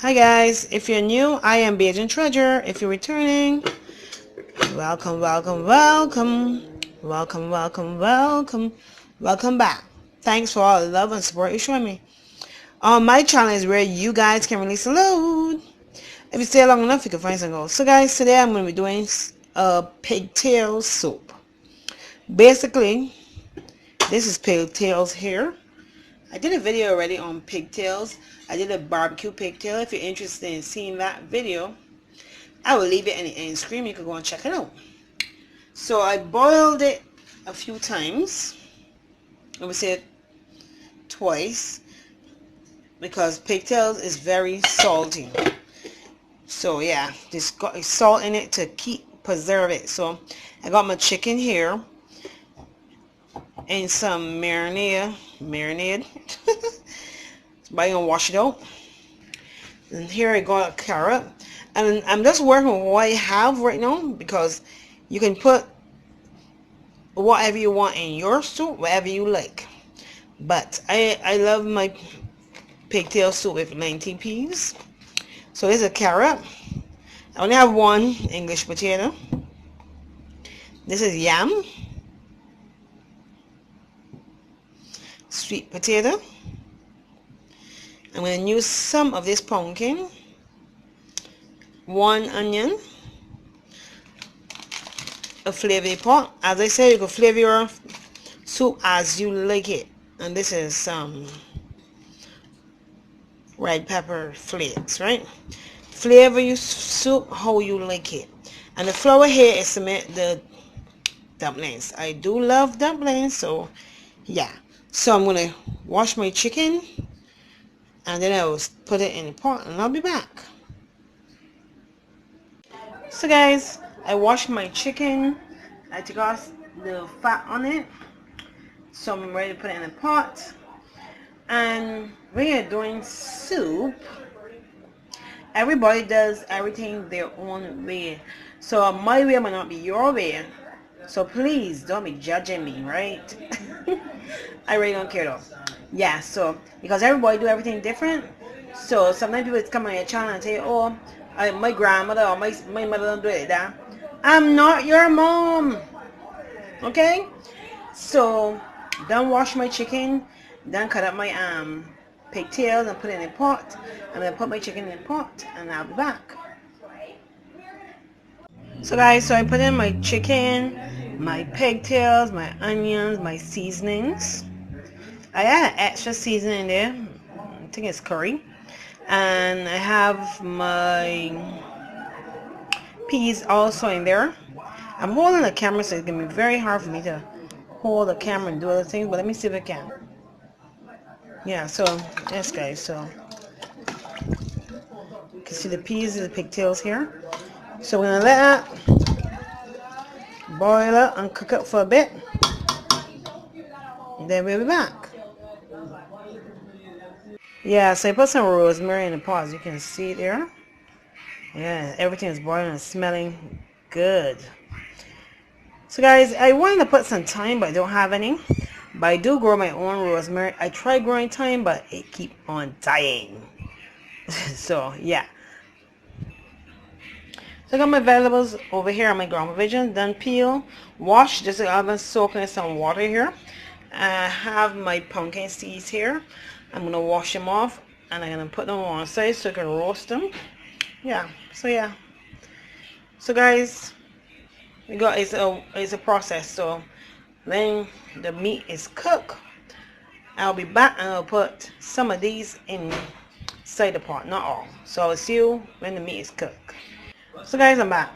Hi guys, if you're new, I am Beijing Treasure. If you're returning, welcome, welcome, welcome, welcome, welcome, welcome, welcome back. Thanks for all the love and support you're showing me. My channel is where you guys can release a load. If you stay long enough, you can find some goals. So guys, today I'm going to be doing a pigtail soup. Basically, this is pigtails here. I did a video already on pigtails. I did a barbecue pigtail. If you're interested in seeing that video, I will leave it in the end screen. You can go and check it out. So I boiled it a few times. I would say twice, because pigtails is very salty. So yeah, just got salt in it to preserve it. So I got my chicken here and some marinade. But I'm gonna wash it out. And here I got a carrot, and I'm just working with what I have right now, because you can put whatever you want in your soup, whatever you like. But I love my pigtail soup with 19 peas. So there's a carrot. I only have one English potato. This is yam, sweet potato. I'm going to use some of this pumpkin, one onion, a flavor pot. As I said, you can flavor your soup as you like it. And this is some red pepper flakes, right? Flavor your soup how you like it. And the flour here is to make the dumplings. I do love dumplings, so yeah. So I'm going to wash my chicken, and then I will put it in the pot, and I'll be back. So guys, I washed my chicken. I took off the fat on it. So I'm ready to put it in a pot. And when you're doing soup, everybody does everything their own way. So my way might not be your way. So please don't be judging me, right? I really don't care though. Yeah, so because everybody do everything different. So sometimes people come on your channel and say, oh, my grandmother or my mother don't do it like that. I'm not your mom. Okay? So done wash my chicken, then cut up my pigtails and put it in a pot. I'm gonna put my chicken in a pot, and I'll be back. So guys, so I put in my chicken, my pigtails, my onions, my seasonings. I add extra seasoning there. I think it's curry. And I have my peas also in there. I'm holding the camera, so it's gonna be very hard for me to hold the camera and do other things, but let me see if I can. Yeah, so yes guys, so you can see the peas and the pigtails here. So we're gonna let that boil up and cook up for a bit, and then we'll be back. Yeah, so I put some rosemary in the pot, as you can see there. Yeah, everything is boiling and smelling good. So guys, I wanted to put some thyme, but I don't have any. But I do grow my own rosemary. I tried growing thyme, but it keep on dying. So yeah. So I got my vegetables over here on my ground provision, done peel, wash, just like I've been soaking in some water here. I have my pumpkin seeds here. I'm gonna wash them off, and I'm gonna put them on one side so I can roast them. Yeah, so yeah. So guys, it's a process. So when the meat is cooked, I'll be back and I'll put some of these inside the pot, not all. So I'll see you when the meat is cooked. So guys, I'm back.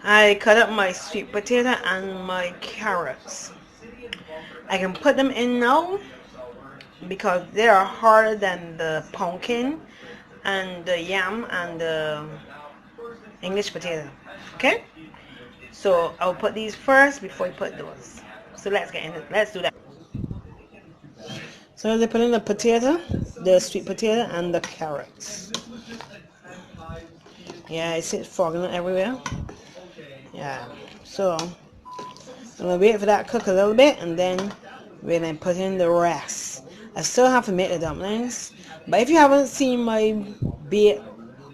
I cut up my sweet potato and my carrots. I can put them in now because they are harder than the pumpkin and the yam and the English potato. Okay? So I'll put these first before I put those. So let's get into it. Let's do that. So they put in the potato, the sweet potato, and the carrots. Yeah, I see it fogging everywhere. Yeah, so I'm gonna wait for that to cook a little bit, and then we're gonna put in the rest. I still have to make the dumplings, but if you haven't seen my bake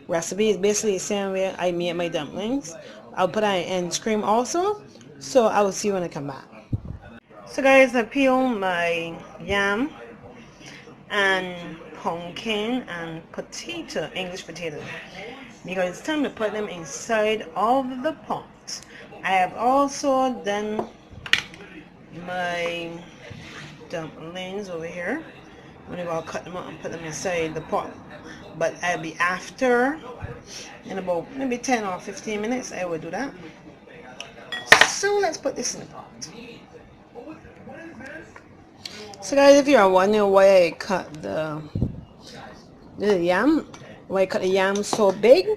recipe is basically the same way I made my dumplings. I'll put that in cream also. So I will see you when I come back. So guys, I peel my yam and pumpkin and potato, English potato, because it's time to put them inside of the pot. I have also done my dumplings over here. I'm gonna cut them up and put them inside the pot, but I'll be after in about maybe 10 or 15 minutes. I will do that. So let's put this in the pot. So guys, if you're wondering why I cut the yam, why I cut the yam so big,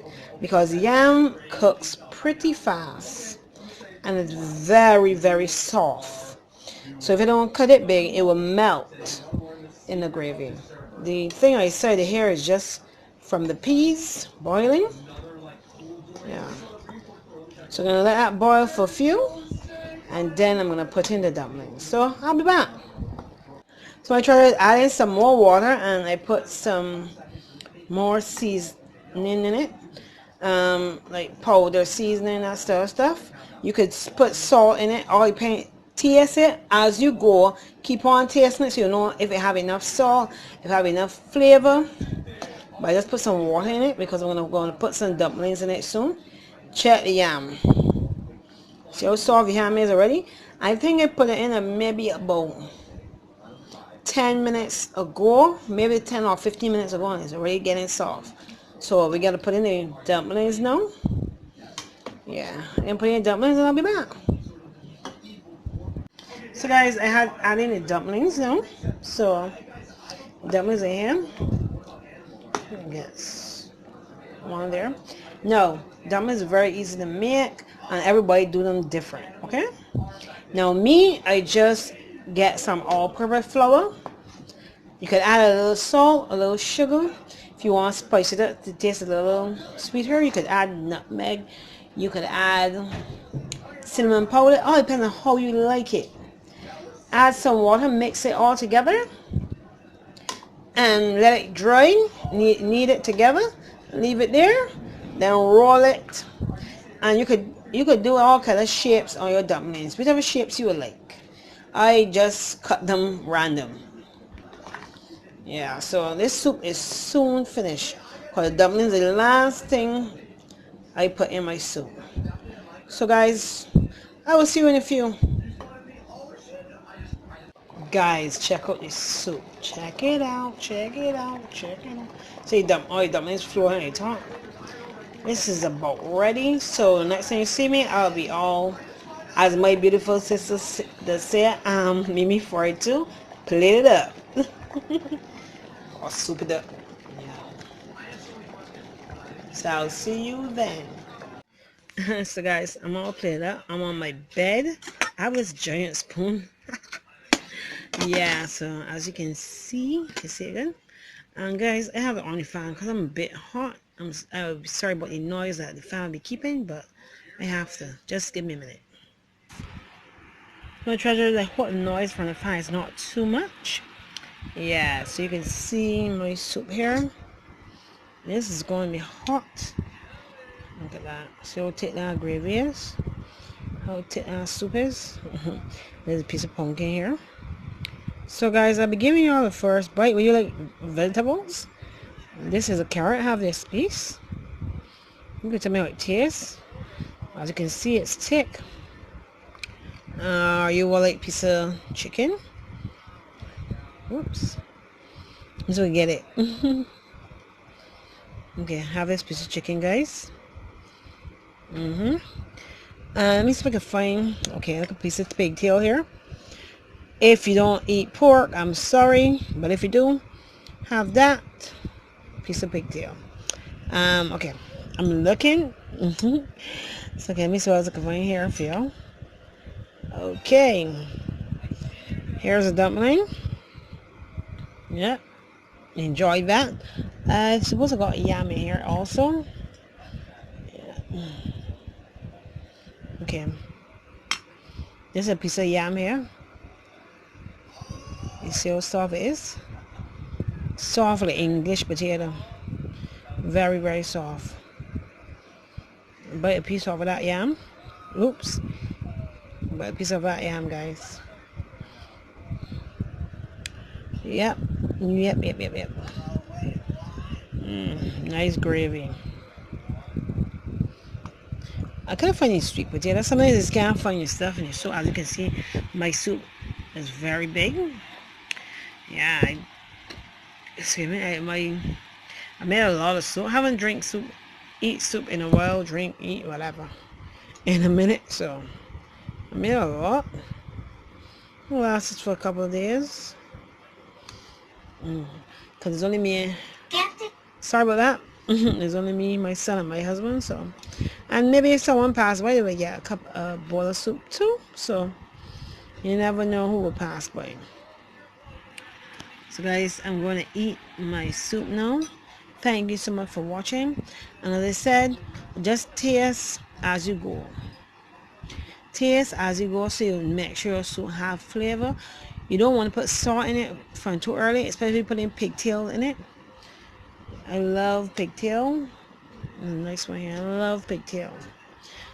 because yam cooks pretty fast and it's very soft. So if you don't cut it big, it will melt in the gravy. The thing I said here is just from the peas boiling. Yeah. So I'm gonna let that boil for a few, and then I'm gonna put in the dumplings. So I'll be back. So I tried adding some more water, and I put some more seasoning in it, like powder seasoning, that stuff. You could put salt in it, or you can taste it as you go. Keep on tasting it so you know if it have enough salt, if it have enough flavor. But I just put some water in it because I'm going to put some dumplings in it soon. Check the yam. See how soft the yam is already? I think I put it in maybe about 10 minutes ago, maybe 10 or 15 minutes ago, and it's already getting soft. So we got to put in the dumplings now. Yeah, and put in the dumplings and I'll be back. So guys, I had added the dumplings now. So dumplings in here. Yes, one there. No, dumplings are very easy to make, and everybody do them different. Okay. Now me, I just get some all-purpose flour. You could add a little salt, a little sugar. If you want to spice it up to taste a little sweeter, you could add nutmeg. You could add cinnamon powder. All depends on how you like it. Add some water, mix it all together, and let it dry. Knead it together. Leave it there. Then roll it, and you could do all kind of shapes on your dumplings, whichever shapes you would like. I just cut them random. Yeah, so this soup is soon finished, because the dumplings are the last thing I put in my soup. So guys, I will see you in a few. Guys, check out this soup. Check it out, check it out, check it out. See, all the dumplings flowing on top. This is about ready. So next time you see me, I'll be all, as my beautiful sister say, Mimi 42, plate it up. Or soup it up. Yeah. So I'll see you then. So guys, I'm all played up. I'm on my bed. I was giant spoon. Yeah, so as you can see it good. And guys, I have it on the fan because I'm a bit hot. I'm sorry about the noise that the fan will be keeping, but I have to. Just give me a minute. My treasure, the hot noise from the fan is not too much. Yeah, so you can see my soup here. This is going to be hot. Look at that. So how thick that gravy is. How thick that soup is. There's a piece of pumpkin here. So guys, I'll be giving you all the first bite. Would you like vegetables? This is a carrot. Have this piece. You can tell me how it tastes. As you can see, it's thick. You will like piece of chicken. Oops. So we get it. Okay, have this piece of chicken, guys. Let me see if I can find, okay, like a piece of pigtail here. If you don't eat pork, I'm sorry, but if you do, have that piece of pigtail. Okay, I'm looking. So okay, let me see what else I can find here for you. Okay, here's a dumpling. Yep, enjoy that. I suppose I got yam in here also. Yeah. Okay, there's a piece of yam here. You see how soft it is? Soft like English potato. Very, very soft. Bite a piece off of that yam. Oops. Bite a piece of that yam, guys. Yep. Yep. Nice gravy. I couldn't find any sweet potato. Sometimes it's can't find your stuff in your soup. As you can see, my soup is very big. Yeah, excuse me. I made a lot of soup. I haven't drank soup, eat soup in a while. Eat whatever in a minute. So I made a lot. It lasts for a couple of days. Cause it's only me. Sorry about that. There's only me, my son, and my husband. So, and maybe if someone passed by, they would get a bowl of soup too. So, you never know who will pass by. So, guys, I'm going to eat my soup now. Thank you so much for watching. And as I said, just taste as you go. Taste as you go, so you make sure your soup have flavor. You don't want to put salt in it from too early, especially putting pigtail in it. I love pigtail. Next one here. I love pigtail.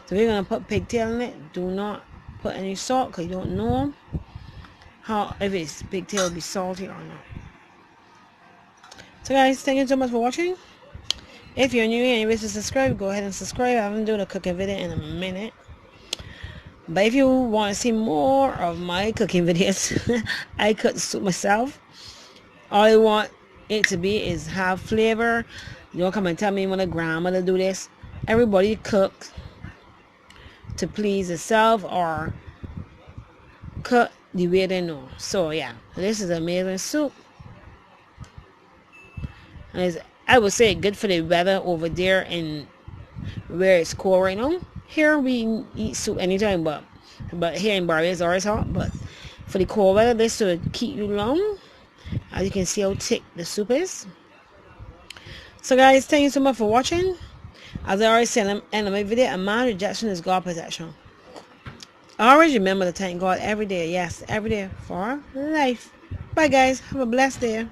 So we're going to put pigtail in it. Do not put any salt because you don't know how, if it's pigtail, be salty or not. So guys, thank you so much for watching. If you're new here and you wish to subscribe, go ahead and subscribe. I haven't done a cooking video in a minute. But if you want to see more of my cooking videos, I cook soup myself. All I want it to be is have flavor. You don't come and tell me when a grandmother do this. Everybody cooks to please itself or cook the way they know. So yeah, this is amazing soup. And I would say good for the weather over there and where it's cold right now. Here we eat soup anytime, but here in Barbados it's always hot. But for the cold weather, this should keep you long. As you can see how thick the soup is. So guys, thank you so much for watching. As I already said in my video, a man's rejection is God's protection. Always remember to thank God every day. Yes, every day for life. Bye guys. Have a blessed day.